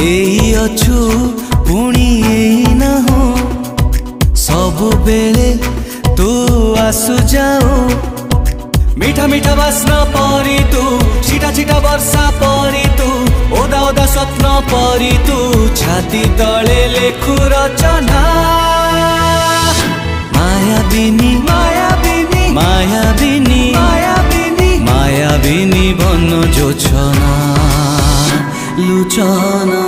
एई अछु पुणी एई ना हो सबु बेले तू आसु जाओ मीठा मीठा बास्ना परी तू छिटा छिटा वर्षा परी तू ओदा ओदा स्वप्न परी तू छाती तले लेखु रचना मायाबिनी मायाबिनी मायाबिनी मायाबिनी मायाबिनी बन जोछना लुचना।